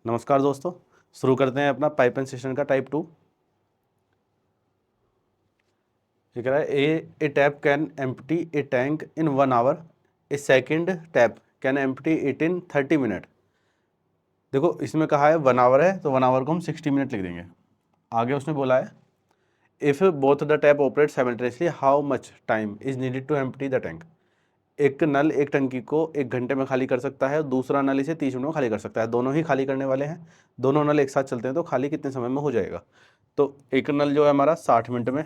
नमस्कार दोस्तों, शुरू करते हैं अपना पाइप एंड सेशन का टाइप 2। ये कह रहा है a tap can empty a tank in 1 hour, a second tap can empty it in 30 minute. देखो इसमें कहा है 1 आवर है तो 1 आवर को हम 60 मिनट लिख देंगे। आगे उसने बोला है if both the tap operate simultaneously how much time is needed to empty the tank. एक नल एक टंकी को 1 घंटे में खाली कर सकता है, दूसरा नल इसे 30 मिनट में खाली कर सकता है। दोनों ही खाली करने वाले हैं, दोनों नल एक साथ चलते हैं तो खाली कितने समय में हो जाएगा। तो एक नल जो है हमारा 60 मिनट में,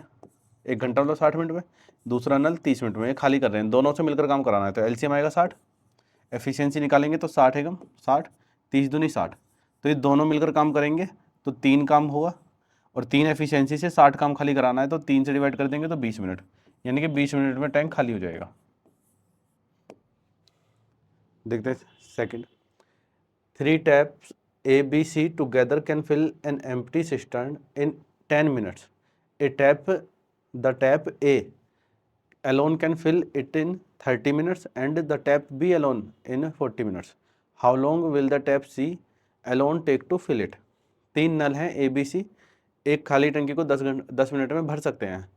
1 घंटा मतलब 60 मिनट में, दूसरा नल 30 मिनट में, ये खाली कर रहे हैं, दोनों से मिलकर काम कराना है। तो एलसीएम आएगा 60, एफिशिएंसी निकालेंगे तो 60 एकम 60, 30 दूनी 60, तो ये दोनों मिलकर काम करेंगे तो 3 काम होगा, और 3 एफिशिएंसी से 60 काम खाली कराना है तो 3 से डिवाइड कर देंगे तो 20 मिनट, यानी कि 20 मिनट में टैंक खाली हो जाएगा। देखते हैं second, 3 taps A, B, C together can fill an empty cistern in 10 minutes. The tap A alone can fill it in 30 minutes and the tap B alone in 40 minutes. How long will the tap C alone take to fill it? 3 नल हैं A, B, C, एक खाली टंकी को 10 minute में भर सकते हैं।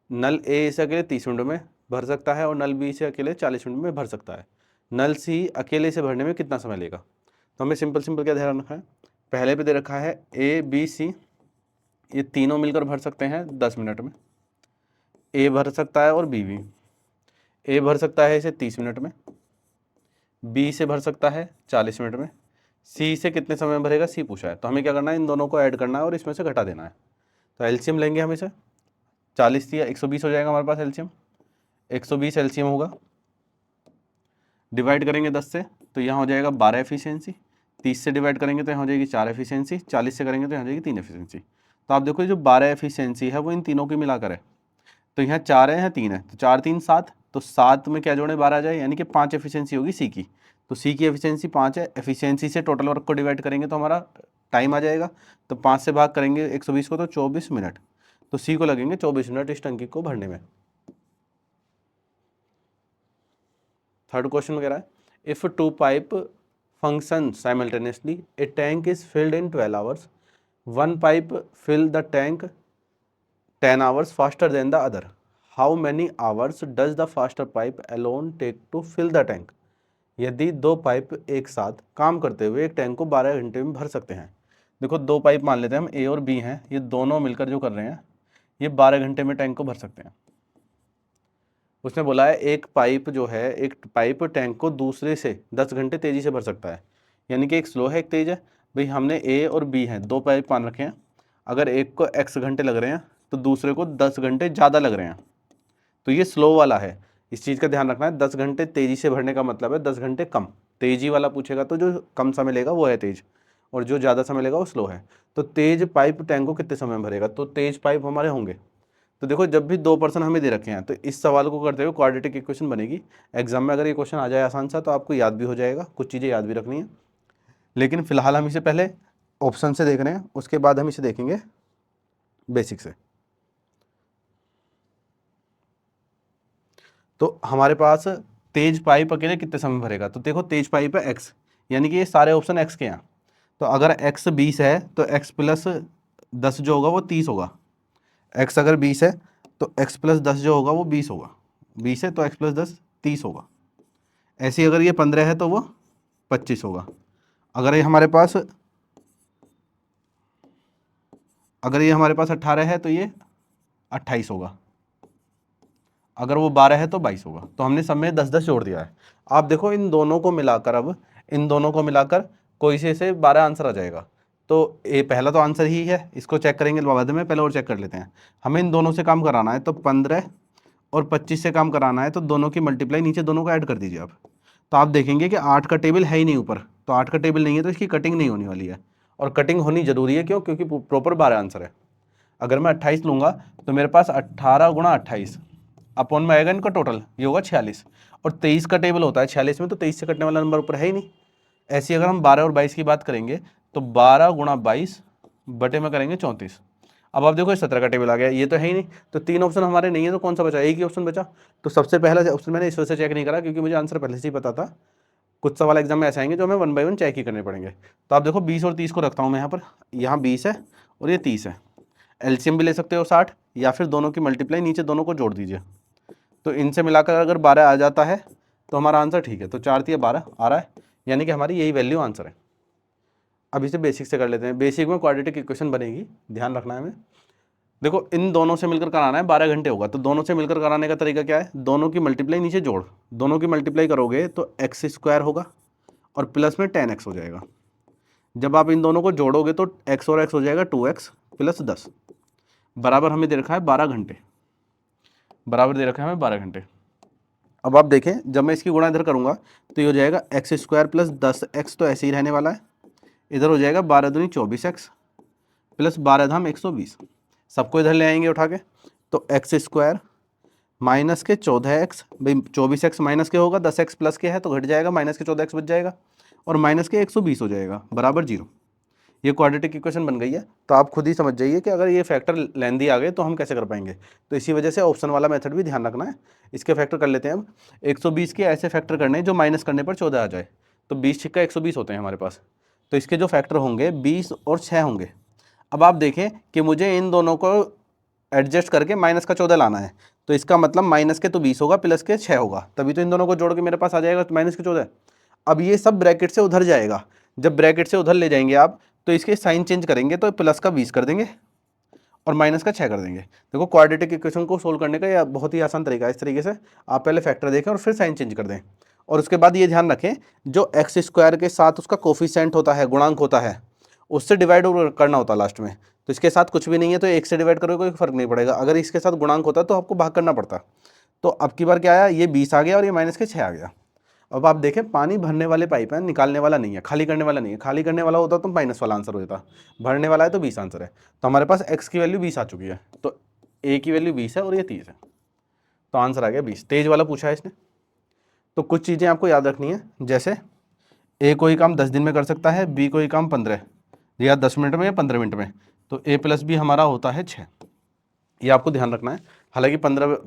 नल A इसे अकेले 30 मिनट में भर सकता है और नल B से अकेले 40 मिनट में भर सकता है। नल C अकेले से भरने में कितना समय लेगा? तो हमें सिंपल क्या ध्यान रखना है, पहले पे दे रखा है A, B, C, ये तीनों मिलकर भर सकते हैं 10 मिनट में। A भर सकता है और B भी। A भर सकता है इसे 30 मिनट में, B से भर सकता है 40 मिनट में, C से कितने समय में भरेगा C पूछा है। तो हमें क्या करना है, इन दोनों को ऐड करना है और इसमें से घटा देना है। तो एलसीएम लेंगे हम इसे, 40 या 120 हो जाएगा हमारे पास एलसीएम, 120 एलसीएम होगा, डिवाइड करेंगे 10 से तो यहाँ हो जाएगा 12 एफिशिएंसी, 30 से डिवाइड करेंगे तो यहाँ हो जाएगी 4 एफिशिएंसी, 40 से करेंगे तो यहाँ हो जाएगी 3 एफिशिएंसी। तो आप देखो जो 12 एफिशिएंसी है वो इन तीनों की मिलाकर है, तो यहाँ 4 है, यहाँ 3 है, तो 4 3 7, तो 7 में क्या जोड़े 12 आ जाए, यानी कि 5 एफिशिएंसी होगी सी की। तो सी की एफिशिएंसी 5 है, एफिशिएंसी से टोटल वर्क को डिवाइड करेंगे तो हमारा टाइम आ जाएगा, तो 5 से भाग करेंगे 120 को तो 24 मिनट, तो सी को लगेंगे 24 मिनट इस टंकी को भरने में। थर्ड क्वेश्चन वगैरह है, if 2 pipe function simultaneously, a tank is filled in 12 hours. One pipe fill the tank 10 hours faster than the other. How many hours does the faster pipe alone take to fill the tank? यदि 2 pipe एक साथ काम करते हुए एक टैंक को 12 घंटे में भर सकते हैं। देखो 2 पाइप मान लेते हैं हम, A और B हैं, ये दोनों मिलकर जो कर रहे हैं ये 12 घंटे में टैंक को भर सकते हैं। उसने बोला है एक पाइप जो है, एक पाइप टैंक को दूसरे से 10 घंटे तेजी से भर सकता है, यानी कि एक स्लो है एक तेज है। भाई हमने A और B हैं, 2 पाइप मान रखे हैं, अगर एक को x घंटे लग रहे हैं तो दूसरे को 10 घंटे ज़्यादा लग रहे हैं, तो ये स्लो वाला है। इस चीज़ का ध्यान रखना है, 10 घंटे तेज़ी से भरने का मतलब है 10 घंटे कम। तेज़ी वाला पूछेगा तो जो कम समय लेगा वो है तेज, और जो ज़्यादा समय लेगा वो स्लो है। तो तेज पाइप टैंक को कितने समय में भरेगा, तो तेज पाइप हमारे होंगे। तो देखो जब भी 2 पर्सन हमें दे रखे हैं तो इस सवाल को करते हुए क्वाड्रेटिक इक्वेशन बनेगी। एग्जाम में अगर ये क्वेश्चन आ जाए आसान सा तो आपको याद भी हो जाएगा, कुछ चीज़ें याद भी रखनी है, लेकिन फिलहाल हम इसे पहले ऑप्शन से देख रहे हैं, उसके बाद हम इसे देखेंगे बेसिक से। तो हमारे पास तेज पाइप अकेले कितने समय भरेगा, तो देखो तेज पाइप है एक्स, यानी कि ये सारे ऑप्शन एक्स के हैं। तो अगर एक्स 20 है तो एक्स प्लस 10 जो होगा वो 30 होगा। एक्स अगर 20 है तो एक्स प्लस 10 जो होगा वो 20 होगा, 20 है तो एक्स प्लस 10 30 होगा। ऐसे ही अगर ये 15 है तो वो 25 होगा। अगर ये हमारे पास 18 है तो ये 28 होगा। अगर वो 12 है तो 22 होगा। तो हमने सब में 10-10 जोड़ दिया है। आप देखो इन दोनों को मिलाकर, अब इन दोनों को मिलाकर कोई से 12 आंसर आ जाएगा। तो ये पहला तो आंसर ही है, इसको चेक करेंगे बाद में, पहले और चेक कर लेते हैं। हमें इन दोनों से काम कराना है तो 15 और 25 से काम कराना है, तो दोनों की मल्टीप्लाई नीचे दोनों को ऐड कर दीजिए आप। तो आप देखेंगे कि 8 का टेबल है ही नहीं ऊपर, तो 8 का टेबल नहीं है तो इसकी कटिंग नहीं होने वाली है, और कटिंग होनी जरूरी है, क्यों, क्योंकि प्रॉपर 12 आंसर है। अगर मैं 28 लूँगा तो मेरे पास 18 गुणा 28 अपॉन में आएगा इनका टोटल, ये होगा 46, और 23 का टेबल होता है 46 में, तो 23 से कटने वाला नंबर ऊपर है ही नहीं। ऐसी अगर हम 12 और 22 की बात करेंगे तो 12 गुणा 22 बटे में करेंगे 34। अब आप देखो 17 का टेबल आ गया, ये तो है ही नहीं, तो 3 ऑप्शन हमारे नहीं है, तो कौन सा बचा, एक ही ऑप्शन बचा। तो सबसे पहला ऑप्शन मैंने इस वजह से चेक नहीं करा क्योंकि मुझे आंसर पहले से ही पता था, कुछ सवाल एग्जाम में ऐसे आएंगे जो हमें 1 बाय 1 चेक ही करने पड़ेंगे। तो आप देखो 20 और 30 को रखता हूँ मैं यहाँ पर, यहाँ 20 है और ये 30 है। एलसीएम भी ले सकते हो 60, या फिर दोनों की मल्टीप्लाई नीचे दोनों को जोड़ दीजिए। तो इनसे मिलाकर अगर 12 आ जाता है तो हमारा आंसर ठीक है। तो 4 3 12 आ रहा है, यानी कि हमारी यही वैल्यू आंसर है। अब इसे बेसिक से कर लेते हैं। बेसिक में क्वाड्रेटिक इक्वेशन बनेगी, ध्यान रखना है हमें। देखो इन दोनों से मिलकर कराना है, 12 घंटे होगा। तो दोनों से मिलकर कराने का तरीका क्या है, दोनों की मल्टीप्लाई नीचे जोड़, दोनों की मल्टीप्लाई करोगे तो एक्स स्क्वायर होगा और प्लस में 10x हो जाएगा। जब आप इन दोनों को जोड़ोगे तो x और x हो जाएगा 2x प्लस 10, बराबर हमें दे रखा है 12 घंटे, बराबर दे रखा है हमें 12 घंटे। अब आप देखें, जब मैं इसकी गुणा इधर करूंगा तो ये हो जाएगा एक्स स्क्वायर प्लस 10x, तो ऐसे ही रहने वाला है। इधर हो जाएगा 12 दूनी 24x प्लस 12 धाम 120, सबको इधर ले आएंगे उठा के। तो एक्स स्क्वायर माइनस के 14x, भाई 24x माइनस के होगा, 10x प्लस के है तो घट जाएगा, माइनस के 14x बच जाएगा और माइनस के 120 हो जाएगा, बराबर 0। ये क्वाड्रेटिक इक्वेशन बन गई है। तो आप खुद ही समझ जाइए कि अगर ये फैक्टर लेंदी आ गए तो हम कैसे कर पाएंगे। तो इसी वजह से ऑप्शन वाला मेथड भी ध्यान रखना है। इसके फैक्टर कर लेते हैं अब। 120 के ऐसे फैक्टर करने जो माइनस करने पर 14 आ जाए। तो 20 छिक्का 120 होते हैं हमारे पास। तो इसके जो फैक्टर होंगे 20 और 6 होंगे। अब आप देखें कि मुझे इन दोनों को एडजस्ट करके माइनस का 14 लाना है। तो इसका मतलब माइनस के तो 20 होगा, प्लस के 6 होगा, तभी तो इन दोनों को जोड़ के मेरे पास आ जाएगा माइनस के 14। अब ये सब ब्रैकेट से उधर जाएगा। जब ब्रैकेट से उधर ले जाएंगे आप तो इसके साइन चेंज करेंगे, तो प्लस का 20 कर देंगे और माइनस का 6 कर देंगे। देखो क्वाड्रेटिक इक्वेशन को सोल्व करने का यह बहुत ही आसान तरीका है। इस तरीके से आप पहले फैक्टर देखें और फिर साइन चेंज कर दें। और उसके बाद ये ध्यान रखें, जो एक्स स्क्वायर के साथ उसका कोफिशिएंट होता है, गुणांक होता है, उससे डिवाइड करना होता है लास्ट में। तो इसके साथ कुछ भी नहीं है तो 1 से डिवाइड करोगे कोई फर्क नहीं पड़ेगा। अगर इसके साथ गुणांक होता तो आपको भाग करना पड़ता। तो अब की बार क्या आया, ये 20 आ गया और ये माइनस के 6 आ गया। अब आप देखें, पानी भरने वाले पाइप है, निकालने वाला नहीं है, खाली करने वाला नहीं है। खाली करने वाला होता तो माइनस वाला आंसर हो जाता, भरने वाला है तो 20 आंसर है। तो हमारे पास x की वैल्यू 20 आ चुकी है, तो a की वैल्यू 20 है और ये 30 है, तो आंसर आ गया 20। तेज वाला पूछा है इसने। तो कुछ चीज़ें आपको याद रखनी है, जैसे a कोई काम 10 दिन में कर सकता है, b कोई काम 15 या 10 मिनट में या 15 मिनट में, तो a प्लस b हमारा होता है 6। ये आपको ध्यान रखना है। हालांकि 15,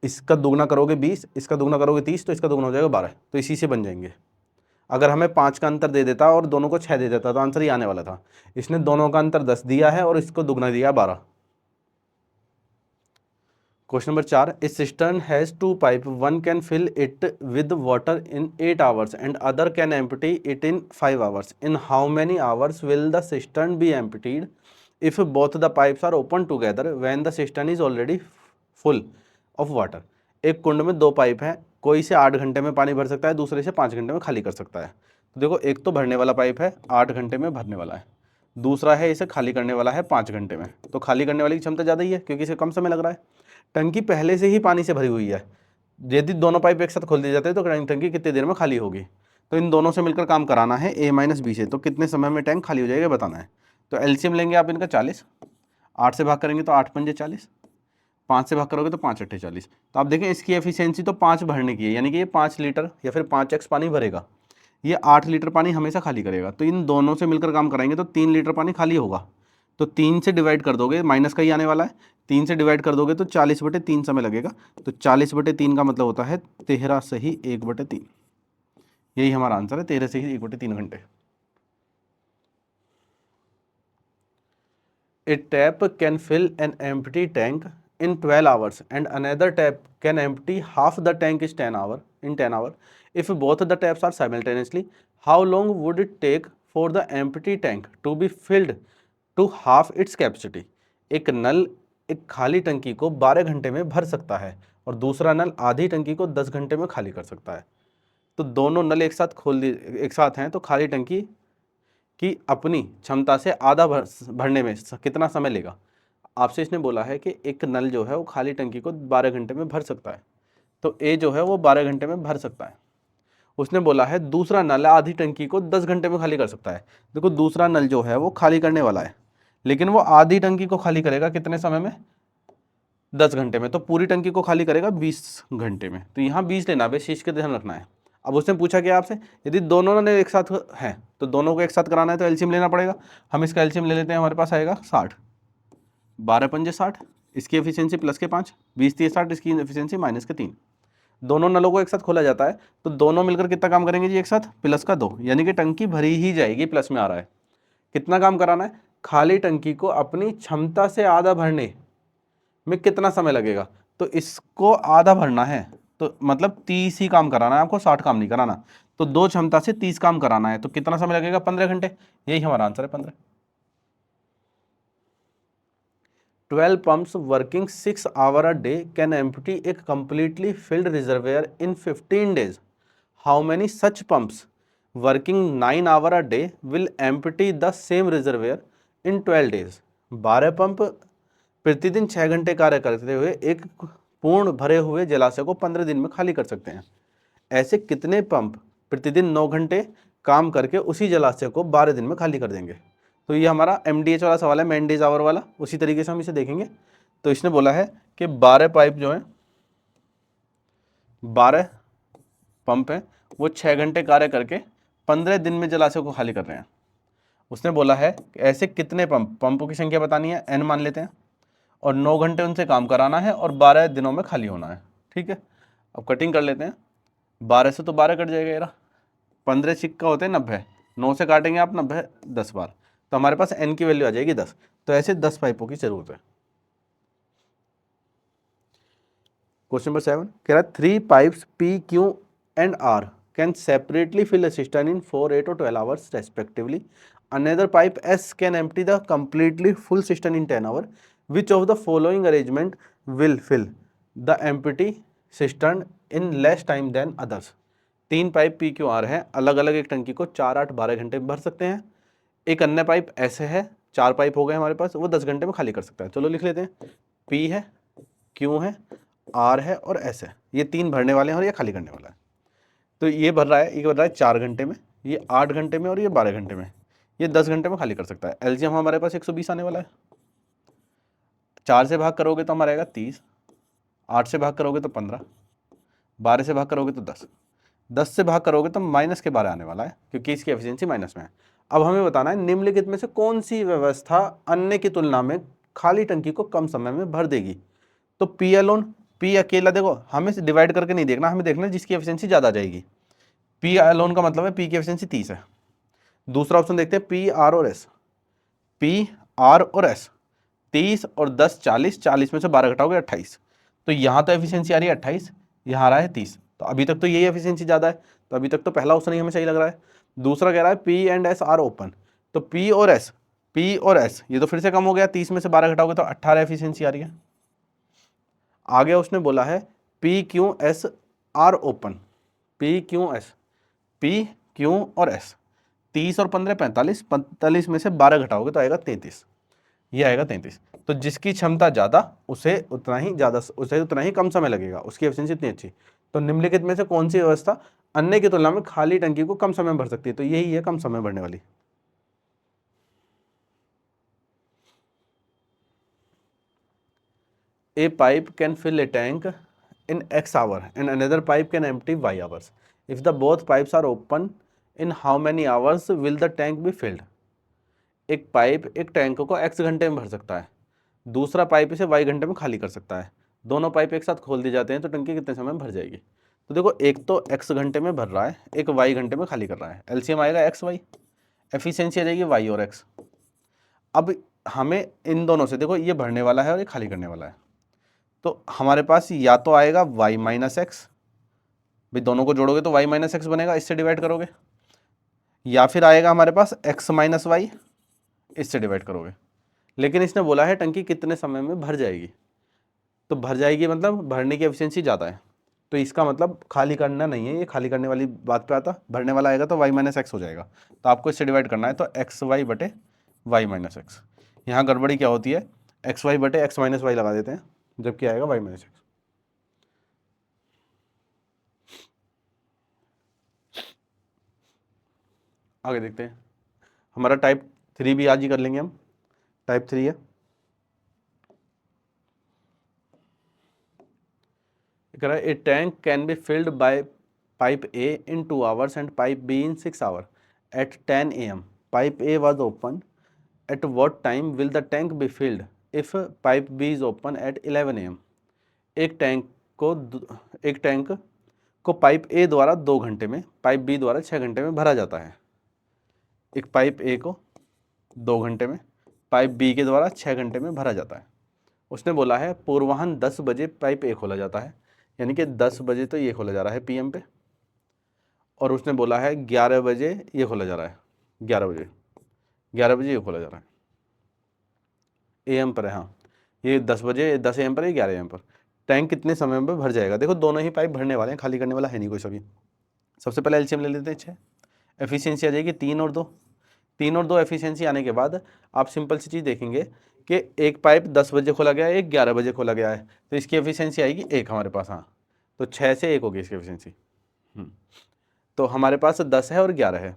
इसका दुगना करोगे 20, इसका दुगना करोगे 30, तो इसका दुगना हो जाएगा 12, तो इसी से बन जाएंगे। अगर हमें 5 का अंतर दे देता और दोनों को 6 दे देता तो आंसर ही आने वाला था। इसने दोनों का अंतर 10 दिया है और इसको दुगना दिया 12। Question number 4, a cistern has 2 pipe, one can fill it with water in 8 hours and other can empty it in 5 hours. In how many hours will the cistern be emptied if both the pipes are open together when the cistern is already full of water. एक कुंड में 2 pipe हैं, कोई से 8 घंटे में पानी भर सकता है, दूसरे से 5 घंटे में खाली कर सकता है। तो देखो, एक तो भरने वाला पाइप है, 8 घंटे में भरने वाला है, दूसरा है इसे खाली करने वाला है 5 घंटे में। तो खाली करने वाली की क्षमता ज़्यादा ही है क्योंकि इसे कम समय लग रहा है। टंकी पहले से ही पानी से भरी हुई है, यदि दोनों पाइप एक साथ खोल दिए जाते हैं तो टंकी कितनी देर में खाली होगी। तो इन दोनों से मिलकर काम कराना है a माइनस बी से, तो कितने समय में टैंक खाली हो जाएगा बताना है। तो एलसीएम लेंगे आप इनका 40, 8 से भाग करेंगे तो 8 पंजे 40, 5 से भाग करोगे तो 5 अट्ठे 40। तो आप देखें इसकी एफिशिएंसी तो 5 भरने की है, यानी कि ये 5 लीटर या फिर 5x पानी भरेगा, ये 8 लीटर पानी हमेशा खाली करेगा। तो इन दोनों से मिलकर काम कराएंगे तो 3 लीटर पानी खाली होगा। तो 3 से डिवाइड कर दोगे, माइनस का ही आने वाला है, 3 से डिवाइड कर दोगे तो 40/3 समय लगेगा। तो 40/3 का मतलब होता है 13 से ही 1/3। यही हमारा आंसर है, 13 से ही 1/3 घंटे। A tap can fill an empty tank in 12 hours and another tap can empty half the tank is 10 hour in 10 hours. If both the taps are simultaneously, how long would it take for the empty tank to be filled to half its capacity? एक नल एक खाली टंकी को 12 घंटे में भर सकता है और दूसरा नल आधी टंकी को 10 घंटे में खाली कर सकता है। तो दोनों नल एक साथ हैं तो खाली टंकी कि अपनी क्षमता से आधा भरने में कितना समय लेगा। आपसे इसने बोला है कि एक नल जो है वो खाली टंकी को 12 घंटे में भर सकता है, तो ए जो है वो 12 घंटे में भर सकता है। उसने बोला है दूसरा नल आधी टंकी को 10 घंटे में खाली कर सकता है। देखो दूसरा नल जो है वो खाली करने वाला है, लेकिन वो आधी टंकी को खाली करेगा कितने समय में, 10 घंटे में। तो पूरी टंकी को खाली करेगा 20 घंटे में। तो यहाँ 20 लेना है, शीश के ध्यान रखना है। अब उसने पूछा कि आपसे यदि दोनों ने एक साथ हैं तो दोनों को एक साथ कराना है तो एलसीएम लेना पड़ेगा। हम इसका एलसीएम ले लेते हैं, हमारे पास आएगा 60, 12 पंजे 60, इसकी एफिशिएंसी प्लस के 5, 20 30 60, इसकी एफिशिएंसी माइनस के 3, दोनों नलों को एक साथ खोला जाता है तो दोनों मिलकर कितना काम करेंगे जी एक साथ, प्लस का 2, यानी कि टंकी भरी ही जाएगी, प्लस में आ रहा है। कितना काम कराना है, खाली टंकी को अपनी क्षमता से आधा भरने में कितना समय लगेगा, तो इसको आधा भरना है तो मतलब 30 ही काम कराना है आपको, 60 काम नहीं कराना। तो 2 क्षमता से 30 काम कराना है तो कितना समय लगेगा, 15 घंटे। यही हमारा आंसर है 15। 12 pumps working 6 hours a day can empty a completely filled reservoir in 15 days. How many such pumps working 9 hours a day will empty the same reservoir in 12 days? 12 pump प्रतिदिन 6 घंटे कार्य करते हुए एक पूर्ण भरे हुए जलाशय को 15 दिन में खाली कर सकते हैं। ऐसे कितने पंप प्रतिदिन 9 घंटे काम करके उसी जलाशय को 12 दिन में खाली कर देंगे? तो ये हमारा MDH वाला सवाल है, मैन डेज आवर वाला, उसी तरीके से हम इसे देखेंगे। तो इसने बोला है कि 12 पाइप जो है, 12 पंप है, वो 6 घंटे कार्य करके 15 दिन में जलाशय को खाली कर रहे हैं। उसने बोला है कि ऐसे कितने पंपों की संख्या बतानी है, n मान लेते हैं, और 9 घंटे उनसे काम कराना है और 12 दिनों में खाली होना है। ठीक है, अब कटिंग कर लेते हैं। 12 से तो 12 कट जाएगा यार, 15 सिक्का होते हैं 90, 9 से काटेंगे आप 90 10 बार, तो हमारे पास n की वैल्यू आ जाएगी 10। तो ऐसे 10 पाइपों की जरूरत है। क्वेश्चन नंबर 7 कह रहा है 3 pipes P, Q and R can separately fill a cistern in 4, 8 or 12 hours respectively. Another pipe S can empty the completely full cistern in 10 hours. Which of the following arrangement will fill the empty cistern in less time than others? 3 pipe P, Q, R है, अलग अलग एक टंकी को 4, 8, 12 घंटे में भर सकते हैं। एक अन्य पाइप ऐसे है, 4 पाइप हो गए हमारे पास, वो 10 घंटे में खाली कर सकता है। चलो लिख लेते हैं, P है, Q है, R है और S है, ये 3 भरने वाले हैं और ये खाली करने वाला है। तो ये भर रहा है, ये भर रहा है 4 घंटे में, ये 8 घंटे में और ये 12 घंटे में, ये 10 घंटे में खाली कर सकता है। एलसीएम हमारे पास 120 आने वाला है। 4 से भाग करोगे तो हमारा आएगा 30, 8 से भाग करोगे तो 15, 12 से भाग करोगे तो 10, 10 से भाग करोगे तो माइनस के 12 आने वाला है, क्योंकि इसकी एफिशिएंसी माइनस में है। अब हमें बताना है निम्नलिखित में से कौन सी व्यवस्था अन्य की तुलना में खाली टंकी को कम समय में भर देगी। तो पी अलोन, पी अकेला, देखो हमें डिवाइड करके नहीं देखना, हमें देखना है जिसकी एफिशिएंसी ज़्यादा जाएगी। पी अलोन का मतलब है पी की एफिशिएंसी 30 है। दूसरा ऑप्शन देखते हैं पी आर और एस, पी आर और एस 30 और 10 40, 40 में से 12 घटाओगे 28, तो यहाँ तो एफिशिएंसी आ रही है 28, यहाँ आ रहा है 30, तो अभी तक तो यही एफिशिएंसी ज़्यादा है, तो अभी तक तो पहला ऑप्शन ही हमें सही लग रहा है। दूसरा कह रहा है P and S R open, तो पी और एस ये तो फिर से कम हो गया, 30 में से 12 घटाओगे तो 18 एफिशिएंसी आ रही है। आगे उसने बोला है P Q S R open, P Q और एस 30 और 15 45, 45 में से 12 घटाओगे तो आएगा 33, ये आएगा 33। तो जिसकी क्षमता ज़्यादा उसे उतना ही कम समय लगेगा, उसकी एफिशिएंसी इतनी अच्छी। तो निम्नलिखित में से कौन सी व्यवस्था अन्य की तुलना में खाली टंकी को कम समय में भर सकती है, तो यही है कम समय भरने वाली। A pipe can fill a tank in X hour and another pipe can empty Y hours. If the both pipes are open, in how many hours will the tank be filled? एक pipe एक टैंक को X घंटे में भर सकता है, दूसरा पाइप इसे Y घंटे में खाली कर सकता है। दोनों पाइप एक साथ खोल दिए जाते हैं तो टंकी कितने समय में भर जाएगी? तो देखो एक तो X घंटे में भर रहा है, एक Y घंटे में खाली कर रहा है, एलसीएम आएगा X Y, एफिशिएंसी आ जाएगी Y और X। अब हमें इन दोनों से, देखो ये भरने वाला है और ये खाली करने वाला है, तो हमारे पास या तो आएगा y माइनस एक्स, भाई दोनों को जोड़ोगे तो y माइनस एक्स बनेगा, इससे डिवाइड करोगे, या फिर आएगा हमारे पास x माइनस वाई, इससे डिवाइड करोगे। लेकिन इसने बोला है टंकी कितने समय में भर जाएगी, तो भर जाएगी मतलब भरने की एफिशिएंसी ज़्यादा है, तो इसका मतलब खाली करना नहीं है, ये खाली करने वाली बात पे आता, भरने वाला आएगा तो y माइनस एक्स हो जाएगा, तो आपको इससे डिवाइड करना है, तो एक्स वाई बटे वाई माइनस एक्स। यहाँ गड़बड़ी क्या होती है, एक्स वाई बटे एक्स माइनस वाई लगा देते हैं, जबकि आएगा वाई माइनस एक्स। आगे देखते हैं, हमारा टाइप 3 भी आज ही कर लेंगे हम, टाइप 3 है। कह रहा है a tank can be filled by pipe A in 2 hours and pipe B in 6 hours at 10 AM. Pipe A was open at what time will the tank be filled if pipe B is open at 11 AM. एक टैंक को pipe A द्वारा 2 घंटे में, pipe B द्वारा 6 घंटे में भरा जाता है। एक पाइप ए को 2 घंटे में, पाइप बी के द्वारा 6 घंटे में भरा जाता है। उसने बोला है पूर्वाह्न 10 बजे पाइप ए खोला जाता है, यानी कि 10 बजे तो ये खोला जा रहा है पीएम पे, और उसने बोला है 11 बजे ये खोला जा रहा है, 11 बजे ये खोला जा रहा है, एएम पर है। हाँ, ये 10 बजे 10 एम पर, ये 11 एम पर। टैंक कितने समय में भर जाएगा? देखो दोनों ही पाइप भरने वाले हैं, खाली करने वाला है नहीं कोई सभी। सबसे पहले एलसीएम ले लेते हैं 6, एफिशिएंसी आ जाएगी 3 और 2, 3 और 2 एफिशिएंसी आने के बाद आप सिंपल सी चीज़ देखेंगे कि एक पाइप 10 बजे खोला गया है, एक 11 बजे खोला गया है, तो इसकी एफिशिएंसी आएगी 1 हमारे पास। हाँ, तो 6 से 1 होगी इसकी एफिशिएंसी। तो हमारे पास 10 है और 11 है,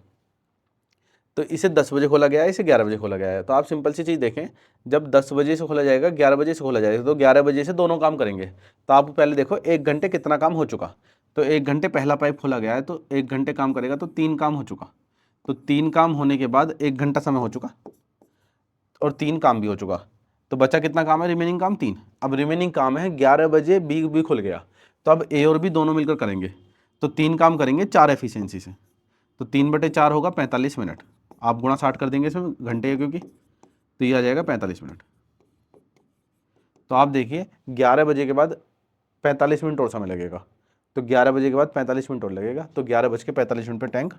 तो इसे 10 बजे खोला गया है, इसे 11 बजे खोला गया है। तो आप सिंपल सी चीज़ देखें, जब 10 बजे से खोला जाएगा, 11 बजे से खोला जाएगा, तो 11 बजे से दोनों काम करेंगे। तो आप पहले देखो 1 घंटे कितना काम हो चुका, तो 1 घंटे पहला पाइप खोला गया है, तो 1 घंटे काम करेगा, तो 3 काम हो चुका। तो 3 काम होने के बाद 1 घंटा समय हो चुका और 3 काम भी हो चुका, तो बचा कितना काम है? रिमेनिंग काम 3। अब रिमेनिंग काम है 11 बजे बी भी खुल गया, तो अब ए और बी दोनों मिलकर करेंगे, तो 3 काम करेंगे 4 एफिशिएंसी से, तो 3/4 होगा 45 मिनट। आप गुणा 60 कर देंगे इसमें, घंटे है क्योंकि, तो ये आ जाएगा 45 मिनट। तो आप देखिए 11 बजे के बाद 45 मिनट और समय लगेगा, तो 11 बजे के बाद 45 मिनट और लगेगा, तो 11:45 पर टैंक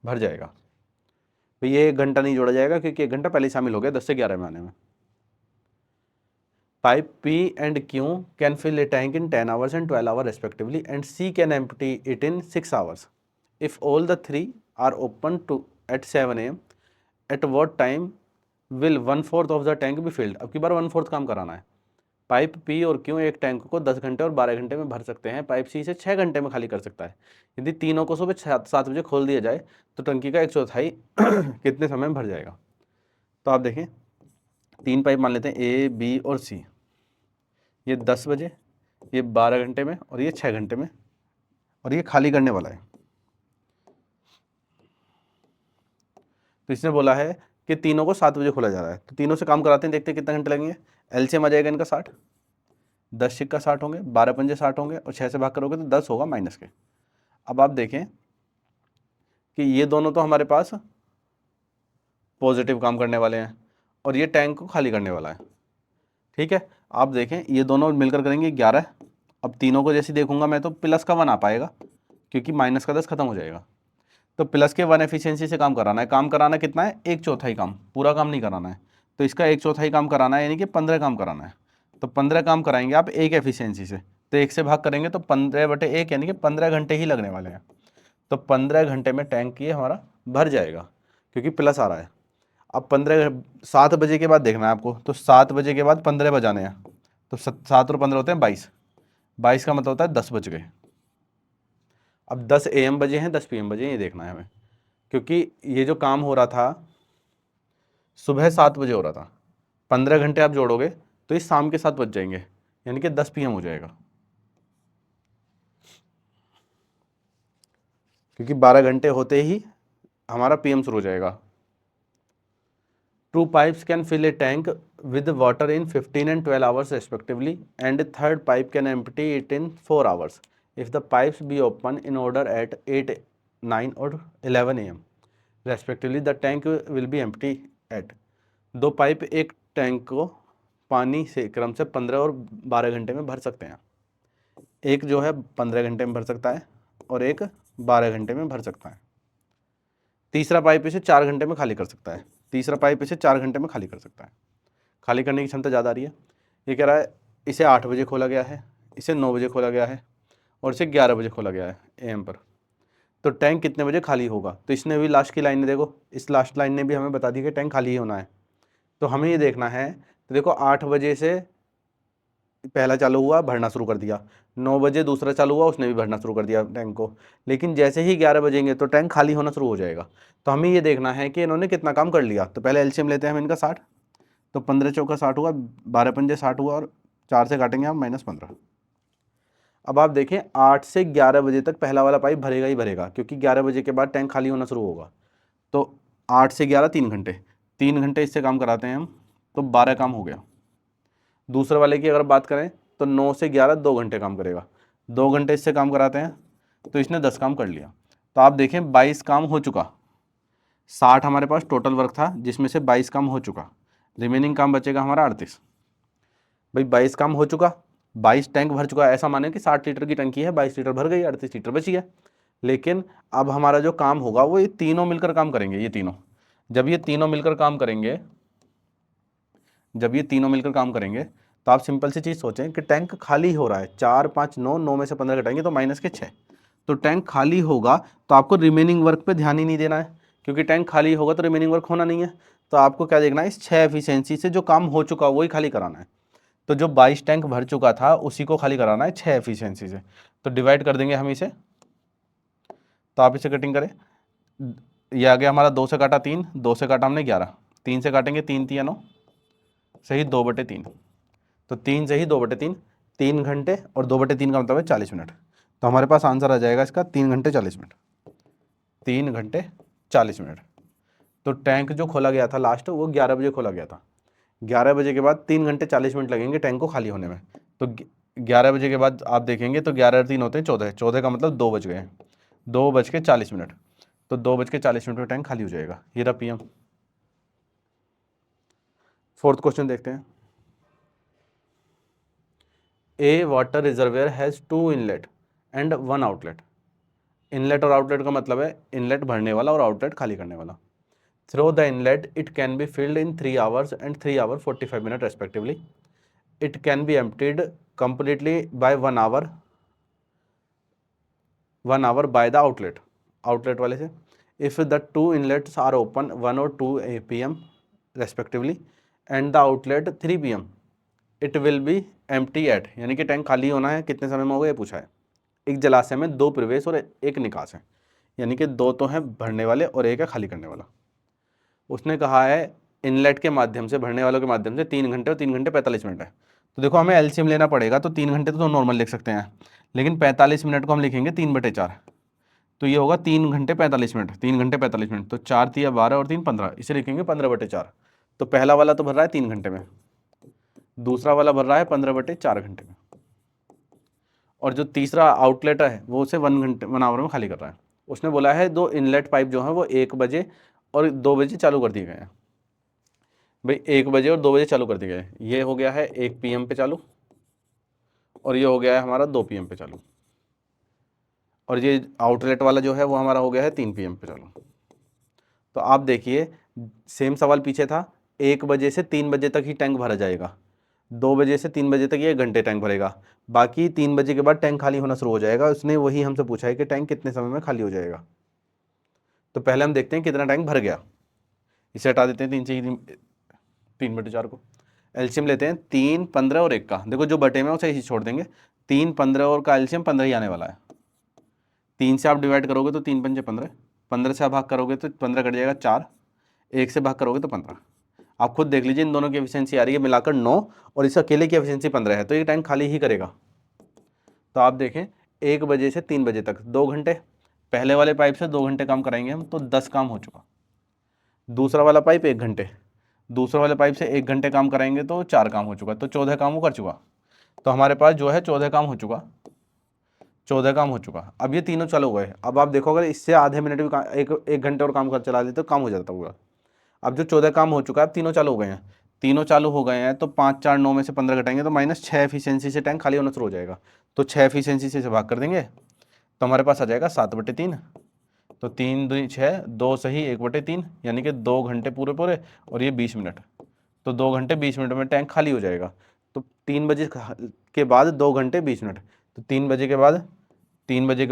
भर जाएगा। तो ये 1 घंटा नहीं जोड़ा जाएगा क्योंकि 1 घंटा पहले शामिल हो गया 10 से 11 में आने में। Pipe P and Q can fill a tank in 10 hours and 12 hours respectively, and C can empty it in 6 hours. If all the three are open at 7 a.m., at what time will 1/4 of the tank be filled? अब की बार 1/4 काम कराना है। Pipe P और Q एक टैंक को 10 घंटे और 12 घंटे में भर सकते हैं, पाइप सी से 6 घंटे में खाली कर सकता है। यदि तीनों को सुबह 7 बजे खोल दिया जाए तो टंकी का 1/4 कितने समय में भर जाएगा? तो आप देखें 3 पाइप मान लेते हैं, ए बी और सी। ये 10 बजे, ये 12 घंटे में, और ये 6 घंटे में, और ये खाली करने वाला है। तो इसने बोला है कि तीनों को 7 बजे खोला जा रहा है, तो तीनों से काम कराते हैं, देखते हैं कितने घंटे लगेंगे। एलसीएम आ जाएगा इनका 60, 10 सिक्का 60 होंगे, 12 पंजे 60 होंगे, और 6 से भाग करोगे तो 10 होगा माइनस के। अब आप देखें कि ये दोनों तो हमारे पास पॉजिटिव काम करने वाले हैं, और ये टैंक को खाली करने वाला है। ठीक है, आप देखें ये दोनों मिलकर करेंगे 11। अब तीनों को जैसे देखूंगा मैं तो प्लस का 1 आ पाएगा, क्योंकि माइनस का 10 खत्म हो जाएगा। तो प्लस के 1 एफिशिएंसी से काम कराना है। काम कराना कितना है? 1/4 काम, पूरा काम नहीं कराना है। तो इसका 1/4 काम कराना है, यानी कि 15 काम कराना है। तो 15 काम कराएंगे आप 1 एफिशिएंसी से, तो 1 से भाग करेंगे तो 15/1, यानी कि 15 घंटे ही लगने वाले हैं। तो 15 घंटे में टैंक ये हमारा भर जाएगा, क्योंकि प्लस आ रहा है। अब 7 बजे के बाद देखना है आपको, तो 7 बजे के बाद 15 बजाने हैं, तो 7 और 15 होते हैं 22, 22 का मतलब होता है 10 बज गए। अब 10 AM बजे हैं, 10 PM बजे, ये देखना है हमें, क्योंकि ये जो काम हो रहा था सुबह 7 बजे हो रहा था, 15 घंटे आप जोड़ोगे तो ये शाम के 7 बज जाएंगे, यानी कि 10 PM हो जाएगा, क्योंकि 12 घंटे होते ही हमारा PM शुरू हो जाएगा। 2 pipes can fill a tank with water in 15 and 12 hours respectively, and a third pipe can empty it in 4 hours. If the pipes be open in order at 8, 9 or 11 AM respectively, the tank will be empty at। 2 pipe एक टैंक को पानी से क्रम से 15 और 12 घंटे में भर सकते हैं। एक जो है 15 घंटे में भर सकता है और एक 12 घंटे में भर सकता है। तीसरा पाइप इसे 4 घंटे में खाली कर सकता है। तीसरा पाइप इसे 4 घंटे में खाली कर सकता है। खाली करने की क्षमता ज़्यादा आ रही है। ये कह रहा है इसे 8 बजे खोला गया है, इसे 9 बजे खोला गया है, और इसे 11 बजे खोला गया है AM पर। तो टैंक कितने बजे खाली होगा? तो इसने भी लास्ट की लाइन ने, देखो इस लास्ट लाइन ने भी हमें बता दी कि टैंक खाली ही होना है। तो हमें ये देखना है, तो देखो 8 बजे से पहला चालू हुआ, भरना शुरू कर दिया, 9 बजे दूसरा चालू हुआ, उसने भी भरना शुरू कर दिया टैंक को, लेकिन जैसे ही 11 बजेंगे तो टैंक खाली होना शुरू हो जाएगा। तो हमें ये देखना है कि इन्होंने कितना काम कर लिया। तो पहले एलसीएम लेते हैं हम इनका 60, तो 15 चौका 60 हुआ, 12 पंजे 60 हुआ, और 4 से काटेंगे हम -15। अब आप देखें 8 से 11 बजे तक पहला वाला पाइप भरेगा ही भरेगा, क्योंकि 11 बजे के बाद टैंक खाली होना शुरू होगा। तो 8 से 11 3 घंटे, 3 घंटे इससे काम कराते हैं हम, तो 12 काम हो गया। दूसरे वाले की अगर बात करें तो 9 से 11 2 घंटे काम करेगा, 2 घंटे इससे काम कराते हैं, तो इसने 10 काम कर लिया। तो आप देखें 22 काम हो चुका, 60 हमारे पास टोटल वर्क था जिसमें से 22 काम हो चुका, रिमेनिंग काम बचेगा हमारा 38। भाई 22 काम हो चुका, 22 टैंक भर चुका, ऐसा माने कि 60 लीटर की टंकी है, 22 लीटर भर गई, 38 लीटर बच गया। लेकिन अब हमारा जो काम होगा वो ये तीनों मिलकर काम करेंगे, ये तीनों। जब ये तीनों मिलकर काम करेंगे, जब ये तीनों मिलकर काम करेंगे तो आप सिंपल सी चीज़ सोचें कि टैंक खाली हो रहा है, 4 5 9, 9 में से 15 घटाएंगे तो माइनस के 6। तो टैंक खाली होगा तो आपको रिमेनिंग वर्क पे ध्यान ही नहीं देना है, क्योंकि टैंक खाली होगा तो रिमेनिंग वर्क होना नहीं है। तो आपको क्या देखना है, इस 6 एफिशिएंसी से जो काम हो चुका वही खाली कराना है। तो जो 22 टैंक भर चुका था उसी को खाली कराना है 6 एफिशिएंसी से। तो डिवाइड कर देंगे हम इसे, तो आप इसे कटिंग करें, ये आ गया हमारा 2 से काटा 3, 2 से काटा हमने 11, 3 से काटेंगे 3 3 9 सही 2/3। तो 3 से ही 2/3, 3 घंटे और 2/3 का मतलब है 40 मिनट। तो हमारे पास आंसर आ जाएगा इसका 3 घंटे 40 मिनट, 3 घंटे 40 मिनट। तो टैंक जो खोला गया था लास्ट वो 11 बजे खोला गया था, 11 बजे के बाद 3 घंटे 40 मिनट लगेंगे टैंक को खाली होने में। तो 11 बजे के बाद आप देखेंगे तो 11 और 3 होते हैं 14, 14 का मतलब 2 बज गए हैं, 2:40। तो 2:40 में टैंक खाली हो जाएगा। ये रहा PM। फोर्थ क्वेश्चन देखते हैं। A water reservoir has 2 inlet and 1 outlet. Inlet और आउटलेट का मतलब है इनलेट भरने वाला और आउटलेट खाली करने वाला। Through the inlet it can be filled in 3 hours and 3 hours 45 minutes respectively. It can be emptied completely by 1 hour by the outlet वाले से। If the 2 inlets are open 1 or 2 PM respectively and the outlet 3 PM, it will be empty at, यानी कि tank खाली होना है कितने समय में होगा ये पूछा है। एक जलाशय में 2 प्रवेश और एक निकास है, यानी कि 2 तो हैं भरने वाले और एक है खाली करने वाला। उसने कहा है इनलेट के माध्यम से, भरने वालों के माध्यम से 3 घंटे और 3 घंटे 45 मिनट है। तो देखो हमें एलसीएम लेना पड़ेगा, तो 3 घंटे तो नॉर्मल लिख सकते हैं, लेकिन 45 मिनट को हम लिखेंगे 3/4। तो ये होगा 3 घंटे 45 मिनट, 3 घंटे 45 मिनट। तो 4 3 12 और 3 15, इसे लिखेंगे 15/4। तो पहला वाला तो भर रहा है 3 घंटे में, दूसरा वाला भर रहा है 15/4 घंटे में, और जो तीसरा आउटलेट है वो उसे 1 आवर में खाली कर रहा है। उसने बोला है 2 इनलेट पाइप जो है वो 1 बजे और 2 बजे चालू कर दिए गए हैं। भाई 1 बजे और 2 बजे चालू कर दिए गए, ये हो गया है 1 PM पे चालू, और ये हो गया है हमारा 2 PM पे चालू, और ये आउटलेट वाला जो है वो हमारा हो गया है 3 PM पे चालू। तो आप देखिए सेम सवाल पीछे था, 1 बजे से 3 बजे तक ही टैंक भरा जाएगा, 2 बजे से 3 बजे तक ये 1 घंटे टैंक भरेगा, बाकी 3 बजे के बाद टैंक खाली होना शुरू हो जाएगा। उसने वही हमसे पूछा है कि टैंक कितने समय में खाली हो जाएगा। तो पहले हम देखते हैं कितना टैंक भर गया, इसे हटा देते हैं 3 से 3/4 को। एलसीएम लेते हैं 3 15 और 1 का, देखो जो बटे में उसे इसी छोड़ देंगे, 3 15 और का एलसीएम 15 ही आने वाला है। 3 से आप डिवाइड करोगे तो 3 पंजे 15, 15 से आप भाग करोगे तो 15 कट जाएगा 4, 1 से भाग करोगे तो 15। आप खुद देख लीजिए इन दोनों की एफिशिएंसी आ रही है मिलाकर 9 और इस अकेले की एफिशिएंसी 15 है, तो ये टैंक खाली ही करेगा। तो आप देखें 1 बजे से 3 बजे तक 2 घंटे, पहले वाले पाइप से 2 घंटे काम कराएंगे हम तो 10 काम हो चुका। दूसरा वाला पाइप 1 घंटे, दूसरे वाले पाइप से 1 घंटे काम कराएंगे तो 4 काम हो चुका, तो 14 काम वो कर चुका। तो हमारे पास जो है 14 काम हो चुका, 14 काम हो चुका। अब ये तीनों चालू हो गए। अब आप देखो अगर इससे आधे मिनट भी एक घंटे और काम कर चला लेते तो काम हो जाता पूरा। अब जो 14 काम हो चुका है, अब तीनों चालू हो गए हैं, तीनों चालू हो गए हैं तो 5 4 9 में से 15 घटाएंगे तो -6 एफिशिएंसी से टैंक खाली होना शुरू हो जाएगा। तो 6 एफिशिएंसी से भाग कर देंगे तो हमारे पास आ जाएगा 7/3। तो 3 2 6, 2 सही 1/3, यानी कि 2 घंटे पूरे पूरे और ये 20 मिनट। तो 2 घंटे 20 मिनट में टैंक खाली हो जाएगा। तो 3 बजे के बाद 2 घंटे 20 मिनट, तो 3 बजे के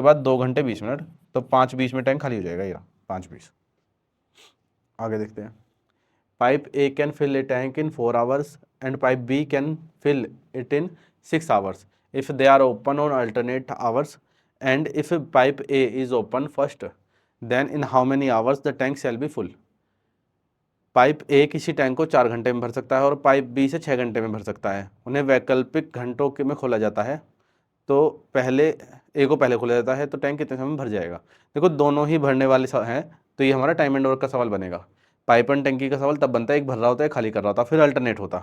बाद 2 घंटे 20 मिनट, तो 5:20 में टैंक खाली हो जाएगा। ये 5:20। आगे देखते हैं। Pipe A can fill a tank in 4 hours and pipe B can fill it in 6 hours if they are open on alternate hours, and if pipe A is open first then in how many hours the tank shall be full. Pipe A किसी टैंक को 4 घंटे में भर सकता है और pipe B से 6 घंटे में भर सकता है। उन्हें वैकल्पिक घंटों के में खोला जाता है, तो पहले A को पहले खोला जाता है तो टैंक कितने समय में भर जाएगा। देखो दोनों ही भरने वाले हैं, तो ये हमारा टाइम एंड वर्क का सवाल बनेगा। पाइप एंड टंकी का सवाल तब बनता है एक भर रहा होता है खाली कर रहा होता फिर अल्टरनेट होता,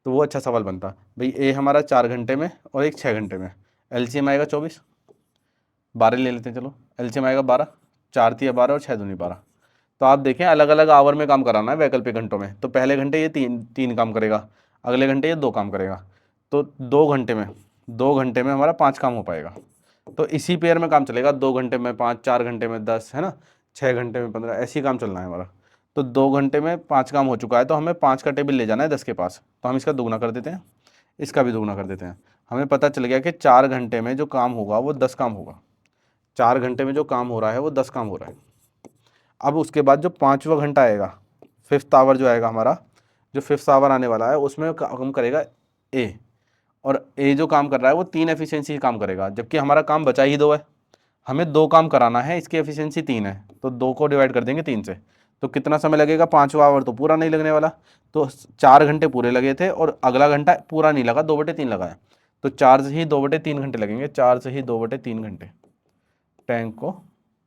तो वो अच्छा सवाल बनता। भाई A हमारा 4 घंटे में और एक 6 घंटे में, एलसीएम आएगा 24। 12 ले लेते हैं, चलो एलसीएम आएगा 12, 4 तिया 12 और 6 दूनी 12। तो आप देखें अलग अलग आवर में काम कराना है वैकल्पिक घंटों में, तो पहले घंटे ये तीन काम करेगा, अगले घंटे ये 2 काम करेगा, तो 2 घंटे में हमारा 5 काम हो पाएगा। तो इसी पेयर में काम चलेगा, 2 घंटे में 5, 4 घंटे में 10, है ना, 6 घंटे में 15, ऐसे ही काम चलना है हमारा। तो 2 घंटे में 5 काम हो चुका है, तो हमें 5 का टेबल ले जाना है 10 के पास, तो हम इसका दुगना कर देते हैं, इसका भी दुगना कर देते हैं। हमें पता चल गया कि 4 घंटे में जो काम होगा वो 10 काम होगा, 4 घंटे में जो काम हो रहा है वो 10 काम हो रहा है। अब उसके बाद जो 5वां घंटा आएगा, 5th आवर जो आएगा हमारा, जो 5th आवर आने वाला है उसमें काम करेगा ए, और ए जो काम कर रहा है वो 3 एफिशिएंसी काम करेगा, जबकि हमारा काम बचा ही 2 है, हमें 2 काम कराना है, इसकी एफिशिएंसी 3 है, तो 2 को डिवाइड कर देंगे 3 से, तो कितना समय लगेगा, 5वां आवर तो पूरा नहीं लगने वाला, तो 4 घंटे पूरे लगे थे और अगला घंटा पूरा नहीं लगा, 2/3 लगा है, तो 4 से ही 2/3 घंटे लगेंगे, 4 से ही 2/3 घंटे टैंक को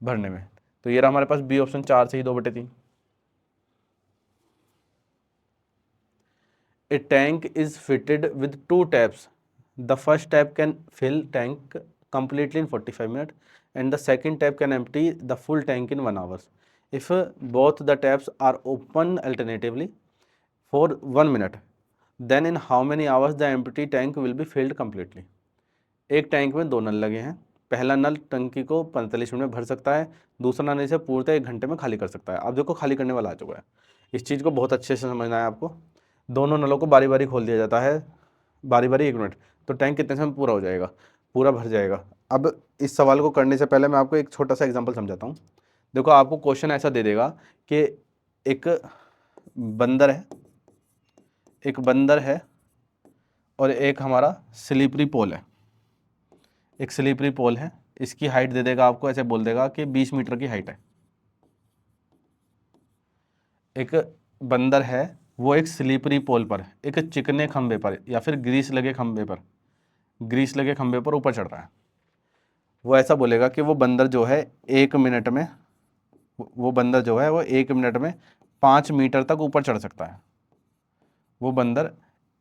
भरने में। तो ये रहा हमारे पास बी ऑप्शन, 4 से ही 2/3। A tank is fitted with 2 taps. The first tap can fill tank completely in 45 minutes and the second tap can empty the full tank in 1 hour. If both the taps are open alternatively for 1 minute, then in how many hours the empty tank will be filled completely? एक tank में 2 नल लगे हैं, पहला नल टंकी को 45 minute में भर सकता है, दूसरा नल इसे पूर्णतः 1 घंटे में खाली कर सकता है। अब देखो खाली करने वाला आ चुका है, इस चीज़ को बहुत अच्छे से समझना है आपको। दोनों नलों को बारी बारी खोल दिया जाता है, बारी बारी 1 मिनट, तो टैंक कितने समय में पूरा हो जाएगा, पूरा भर जाएगा। अब इस सवाल को करने से पहले मैं आपको एक छोटा सा एग्जाम्पल समझाता हूँ। देखो आपको क्वेश्चन ऐसा दे देगा कि एक बंदर है, एक बंदर है और एक हमारा स्लीपरी पोल है, एक स्लीपरी पोल है, इसकी हाइट दे देगा आपको, ऐसे बोल देगा कि 20 मीटर की हाइट है। एक बंदर है, वो एक स्लीपरी पोल पर, एक चिकने खंबे पर या फिर ग्रीस लगे खंबे पर, ग्रीस लगे खंबे पर ऊपर चढ़ रहा है। वो ऐसा बोलेगा कि वो बंदर जो है 1 मिनट में, वो बंदर जो है वो 1 मिनट में 5 मीटर तक ऊपर चढ़ सकता है। वो बंदर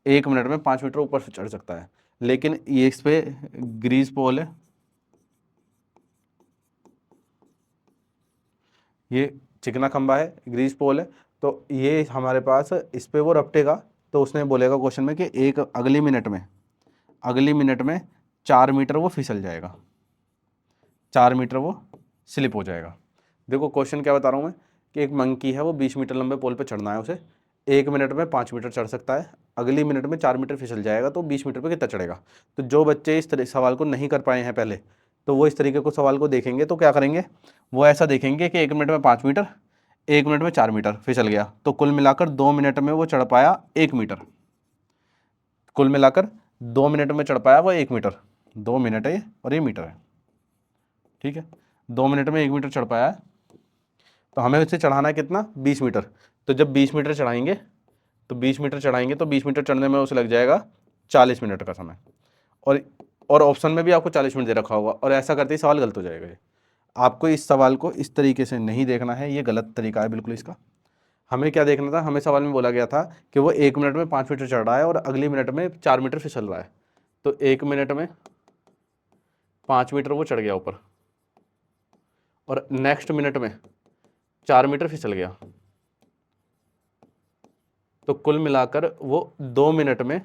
1 मिनट में 5 मीटर ऊपर चढ़ सकता है, लेकिन ये इस पे ग्रीस पोल है, ये चिकना खंबा है, ग्रीस पोल है, तो ये हमारे पास इस पे वो रपटेगा, तो उसने बोलेगा क्वेश्चन में कि एक अगली मिनट में 4 मीटर वो फिसल जाएगा, 4 मीटर वो स्लिप हो जाएगा। देखो क्वेश्चन क्या बता रहा हूँ मैं, कि एक मंकी है, वो 20 मीटर लंबे पोल पे चढ़ना है उसे, 1 मिनट में 5 मीटर चढ़ सकता है, अगली मिनट में 4 मीटर फिसल जाएगा, तो 20 मीटर पे कितना चढ़ेगा। तो जो बच्चे इस तरह सवाल को नहीं कर पाए हैं पहले, तो वो इस तरीके को सवाल को देखेंगे तो क्या करेंगे, वो ऐसा देखेंगे कि 1 मिनट में 5 मीटर, 1 मिनट में 4 मीटर फिसल गया, तो कुल मिलाकर 2 मिनट में वो चढ़ पाया 1 मीटर, कुल मिलाकर 2 मिनट में चढ़ पाया वो 1 मीटर, 2 मिनट है ये और ये मीटर है, ठीक है, 2 मिनट में 1 मीटर चढ़ पाया है, तो हमें उससे चढ़ाना है कितना, 20 मीटर। तो जब 20 मीटर चढ़ाएंगे तो 20 मीटर चढ़ाएंगे तो 20 मीटर चढ़ने में उसे लग जाएगा 40 मिनट का समय, और ऑप्शन में भी आपको 40 मिनट दे रखा होगा, और ऐसा करते ही सवाल गलत हो जाएगा। ये आपको इस सवाल को इस तरीके से नहीं देखना है, ये गलत तरीका है बिल्कुल इसका। हमें क्या देखना था, हमें सवाल में बोला गया था कि वो 1 मिनट में 5 मीटर चढ़ रहा है और अगली मिनट में 4 मीटर फिसल रहा है, तो 1 मिनट में 5 मीटर वो चढ़ गया ऊपर और नेक्स्ट मिनट में 4 मीटर फिसल गया, तो कुल मिलाकर वो 2 मिनट में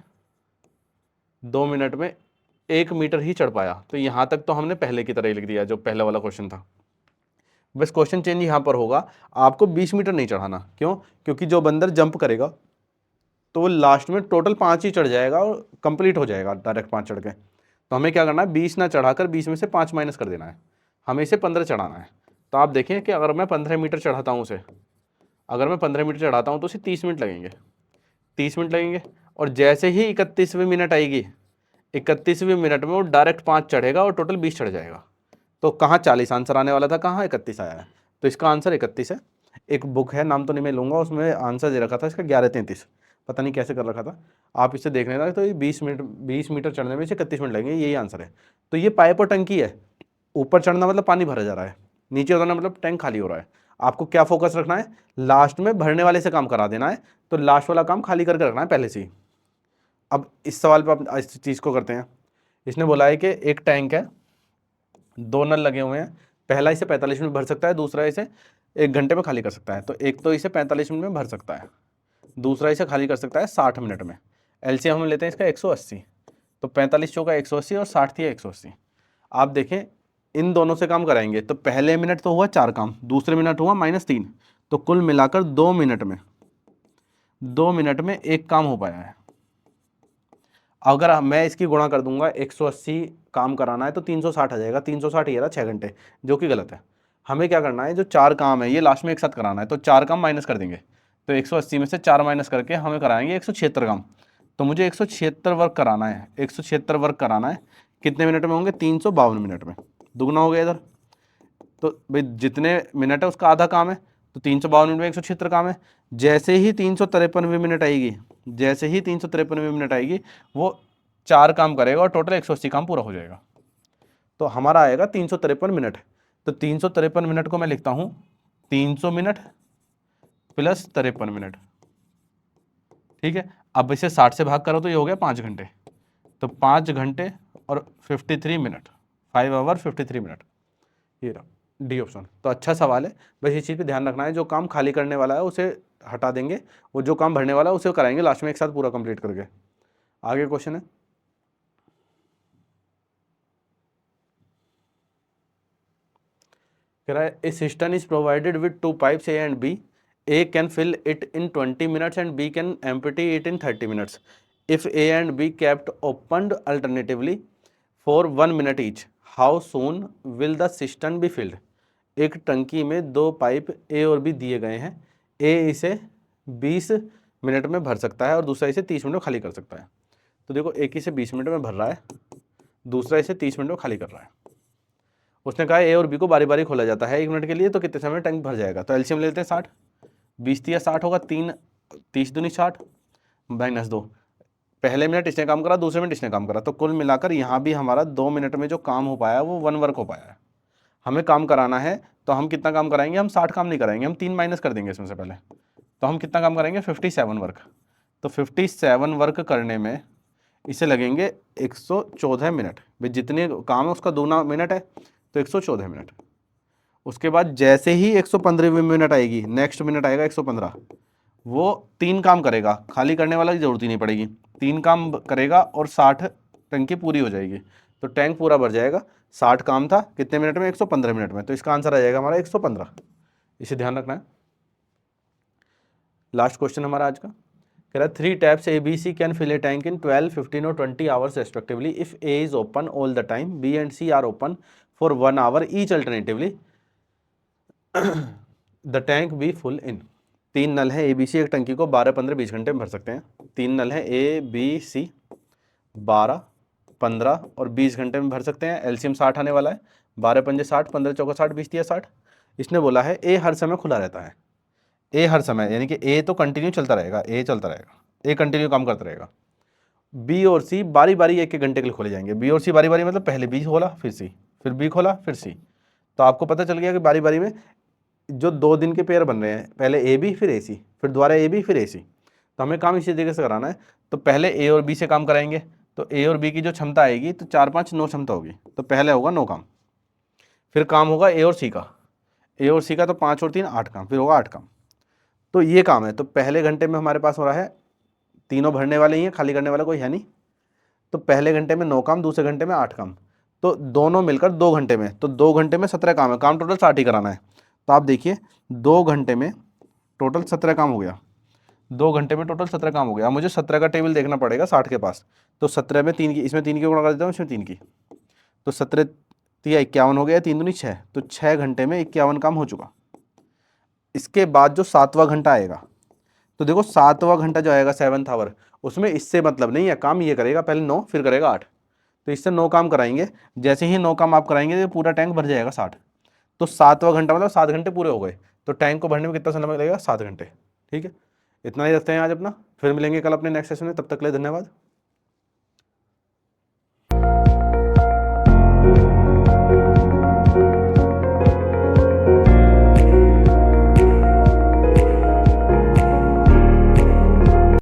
1 मीटर ही चढ़ पाया। तो यहाँ तक तो हमने पहले की तरह ही लिख दिया जो पहले वाला क्वेश्चन था, बस क्वेश्चन चेंज यहाँ पर होगा, आपको 20 मीटर नहीं चढ़ाना। क्यों? क्योंकि जो बंदर जंप करेगा तो वो लास्ट में टोटल 5 ही चढ़ जाएगा और कंप्लीट हो जाएगा डायरेक्ट 5 चढ़ के। तो हमें क्या करना है, 20 ना चढ़ाकर 20 में से 5 माइनस कर देना है, हमें इसे 15 चढ़ाना है। तो आप देखें कि अगर मैं 15 मीटर चढ़ाता हूँ उसे, अगर मैं 15 मीटर चढ़ाता हूँ तो उसे 30 मिनट लगेंगे, 30 मिनट लगेंगे, और जैसे ही 31वीं मिनट आएगी, 31वीं मिनट में वो डायरेक्ट 5 चढ़ेगा और टोटल 20 चढ़ जाएगा। तो कहाँ 40 आंसर आने वाला था, कहाँ 31 आया है, तो इसका आंसर 31 है। एक बुक है, नाम तो नहीं मैं लूँगा, उसमें आंसर दे रखा था इसका 11:33, पता नहीं कैसे कर रखा था, आप इसे देख लेना। तो ये 20 मीटर चढ़ने में इसे 31 मिनट लगेंगे, यही आंसर है। तो ये पाइप और टंकी है, ऊपर चढ़ना मतलब पानी भरा जा रहा है, नीचे उतरना मतलब टैंक खाली हो रहा है। आपको क्या फोकस रखना है, लास्ट में भरने वाले से काम करा देना है, तो लास्ट वाला काम खाली करके रखना है पहले से ही। अब इस सवाल पर आप इस चीज़ को करते हैं, इसने बोला है कि एक टैंक है, दो नल लगे हुए हैं, पहला इसे 45 मिनट भर सकता है, दूसरा इसे 1 घंटे में खाली कर सकता है। तो एक तो इसे 45 मिनट में भर सकता है, दूसरा इसे खाली कर सकता है 60 मिनट में। एलसीएम हम लेते हैं इसका 180, तो 45 चौका 180 और 60 थी 180। आप देखें इन दोनों से काम कराएंगे तो पहले मिनट तो हुआ 4 काम, दूसरे मिनट हुआ -3, तो कुल मिलाकर 2 मिनट में एक काम हो पाया है। अगर मैं इसकी गुणा कर दूंगा, 180 काम कराना है तो 360 आ जाएगा, 360 ये रहा 6 घंटे, जो कि गलत है। हमें क्या करना है, जो 4 काम है ये लास्ट में एक साथ कराना है, तो 4 काम माइनस कर देंगे, तो 180 में से 4 माइनस करके हमें कराएंगे 176 काम। तो मुझे 176 वर्क कराना है, 176 वर्क कराना है, कितने मिनट में होंगे, 352 मिनट में, दुगना हो गया इधर। तो भाई जितने मिनट है उसका आधा काम है, तो 352 मिनट में 176 काम है। जैसे ही 353वीं मिनट आएगी, जैसे ही 353वीं मिनट आएगी वो 4 काम करेगा और टोटल 180 काम पूरा हो जाएगा। तो हमारा आएगा 353 मिनट। तो 353 मिनट को मैं लिखता हूँ 300 मिनट प्लस 53 मिनट, ठीक है। अब इसे 60 से भाग करो तो ये हो गया 5 घंटे, तो 5 घंटे और 53 मिनट, 5 आवर 53 मिनट, ये रहा डी ऑप्शन। तो अच्छा सवाल है, बस इस चीज़ पे ध्यान रखना है, जो काम खाली करने वाला है उसे हटा देंगे, वो जो काम भरने वाला है उसे कराएंगे लास्ट में एक साथ पूरा कंप्लीट करके। आगे क्वेश्चन है, कह रहा है a system is provided with 2 pipes A and B, A can fill it in 20 minutes and B can empty it in 30 minutes. If A and B kept opened alternatively for 1 minute each, how soon will the cistern be filled? एक टंकी में 2 pipe ए और B दिए गए हैं, ए इसे 20 minute में भर सकता है और दूसरा इसे 30 मिनट में खाली कर सकता है। तो देखो एक इसे 20 मिनट में भर रहा है, दूसरा इसे 30 मिनट में खाली कर रहा है। उसने कहा ए और बी को बारी बारी खोला जाता है 1 मिनट के लिए, तो कितने समय में टैंक भर जाएगा। तो एलसीएम ले लेते हैं 60, 20 दिया 60 होगा, 3 30 दूनी 60 -2, पहले मिनट इसने काम करा, दूसरे मिनट इसने काम करा, तो कुल मिलाकर यहाँ भी हमारा 2 मिनट में जो काम हो पाया वो 1 वर्क हो पाया है। हमें काम कराना है तो हम कितना काम कराएंगे, हम 60 काम नहीं कराएंगे, हम 3 माइनस कर देंगे इसमें से पहले, तो हम कितना काम करेंगे 57 वर्क। तो 57 वर्क करने में इसे लगेंगे 114 मिनट, भाई जितने काम है उसका 2 मिनट है, तो 114 मिनट। उसके बाद जैसे ही 115वीं मिनट आएगी, नेक्स्ट मिनट आएगा 115, वो 3 काम करेगा, खाली करने वाला की जरूरत ही नहीं पड़ेगी, 3 काम करेगा और 60 टंकी पूरी हो जाएगी, तो टैंक पूरा भर जाएगा। 60 काम था कितने मिनट में, 115 मिनट में, तो इसका आंसर आ जाएगा हमारा 115। इसे ध्यान रखना है। लास्ट क्वेश्चन हमारा आज का, कह रहा है 3 taps A B C can fill a tank in 12, 15 और 20 hours respectively if A is open all the time, B and C are open for 1 hour each alternatively, the tank be full in. 3 नल है A B सी, एक टंकी को 12, 15, 20 घंटे में भर सकते हैं। 3 नल है ए बी सी, 12, 15 और 20 घंटे में भर सकते हैं। एलसीएम 60 आने वाला है, 12 पंजे 60, 15 चौका 60, 20 तिया 60। इसने बोला है ए हर समय खुला रहता है, ए हर समय यानी कि ए तो कंटिन्यू चलता रहेगा, ए चलता रहेगा, ए कंटिन्यू काम करता रहेगा। बी और सी बारी बारी 1-1 घंटे के लिए खोले जाएंगे, बी और सी बारी बारी मतलब पहले बी खोला फिर सी, फिर बी खोला फिर सी। तो आपको पता चल गया कि बारी बारी में जो 2 दिन के पेयर बन रहे हैं, पहले ए बी फिर ए सी, फिर दोबारा ए बी फिर ए सी, तो हमें काम इसी तरीके से कराना है। तो पहले ए और बी से काम कराएंगे, तो ए और बी की जो क्षमता आएगी तो 4, 5, 9 क्षमता होगी, तो पहले होगा 9 काम, फिर काम होगा ए और सी का, ए और सी का तो 5 और 3 8 काम, फिर होगा 8 काम। तो ये काम है, तो पहले घंटे में हमारे पास हो रहा है, तीनों भरने वाले ही हैं, खाली करने वाला कोई है नहीं, तो पहले घंटे में 9 काम, दूसरे घंटे में 8 काम, तो दोनों मिलकर 2 घंटे में, तो 2 घंटे में 17 काम है, काम टोटल 60 ही कराना है। तो आप देखिए 2 घंटे में टोटल 17 काम हो गया, 2 घंटे में टोटल 17 काम हो गया। मुझे 17 का टेबल देखना पड़ेगा 60 के पास, तो 17 में 3 की, इसमें 3 की गुणा कर देता हूँ, इसमें 3 की, तो 17 तिया 51 हो गया, 3 दूनी 6, तो 6 घंटे में 51 काम हो चुका। इसके बाद जो 7वां घंटा आएगा, तो देखो 7वां घंटा जो आएगा 7th आवर, उसमें इससे मतलब नहीं है, काम ये करेगा पहले 9 फिर करेगा 8, तो इससे 9 काम कराएंगे। जैसे ही 9 काम आप कराएंगे तो पूरा टैंक भर जाएगा 60, तो 7वां घंटा मतलब 7 घंटे पूरे हो गए, तो टैंक को भरने में कितना समय लगेगा, 7 घंटे। ठीक है, इतना ही रखते हैं आज अपना, फिर मिलेंगे कल अपने नेक्स्ट सेशन में, तब तक के लिए धन्यवाद।